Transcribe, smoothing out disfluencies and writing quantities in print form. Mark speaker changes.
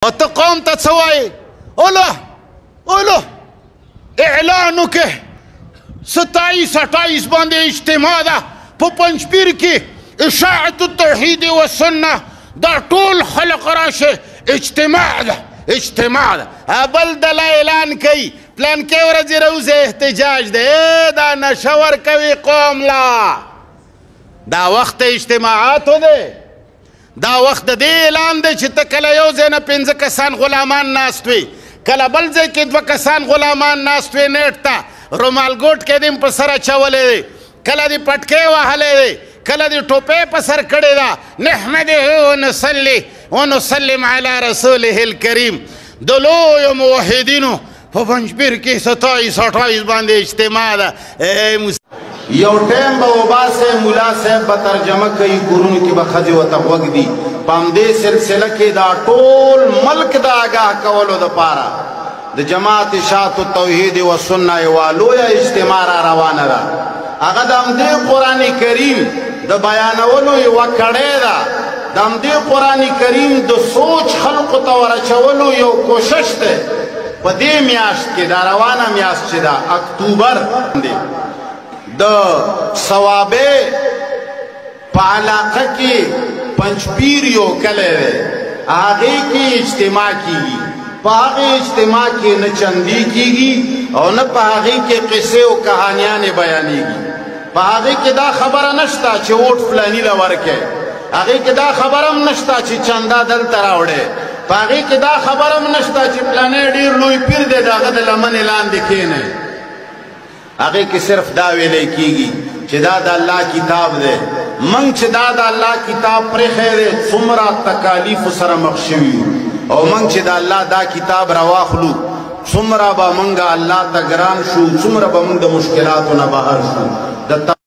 Speaker 1: ته قوم ته څه وایې؟ اولو اعلان وکړې 27-28 باندې اجتماع ده په پنجپیر کې اشاعة التوحید والسنه دا ټول خلق راشه اجتماع ده بل دله اعلان کوي پلانکې ورځې روزه احتجاج ده دا نشه ورکوي قوم لا دا وخت اجتماعاتو ده دا وخت د دې اعلان دی چې ته کله یو ځای نه 5 کسان غلامان ناست وي کله بل ځای کې 2 کسان غلامان ناست وي نیټ ته رومال ګوټ کې دې په سر اچولی دی کله دې پټکې وهلی دی کله دې ټوپۍ په سر کړې ده نحمده ونسلم علی رسوله الکریم د لویو موحدینو په پنجپیر کې 27-28 باندې اجتماع ده
Speaker 2: یو ټیم به وباسه ملا صاحب به ترجمه کوي کورونو کې به ښځې ورته غوږ دي په همدې سلسله کې دا ټول ملک د آګاه کولو دپاره د جماعت اشاعة التوحید والسنه یوه لویه اجتماع را روانه ده هغه د همدې قرآن کریم د بیانولو یوه کړۍ ده د همدې قرآن کریم د سوچ خلقو ته ورچولو یو کوشش دی په دې میاشت کې دا روانه میاشت چې ده اکتوبر دی د ثوابه په علاقه کې پنجپیر یو کلی دی هغې کې اجتماع کیږي په هغې اجتماع کې نه چندی کیږي او نه په هغې کې قصې او کهانیانې بیانېږي په هغې کې دا خبره نشته چې ووټ فلاني له ورکړئ هغې کې دا خبره هم نشته چې چنده دلته راوړئ په هغې کې دا خبره هم نشته چې فلانی ډېر لوی پیر دی د هغه د لمنې لاندې کښېنئ هغه کې صرف دا ویلې کیږي چې دا د الله کتاب دی من چې دا د الله کتاب پرېښی دی څومره تکالیف سره مخ شوي او من چې د الله دا کتاب راواخلو څومره به موږ الله ته ګران شو څومره به موږ د مشکلاتو نه بهر شو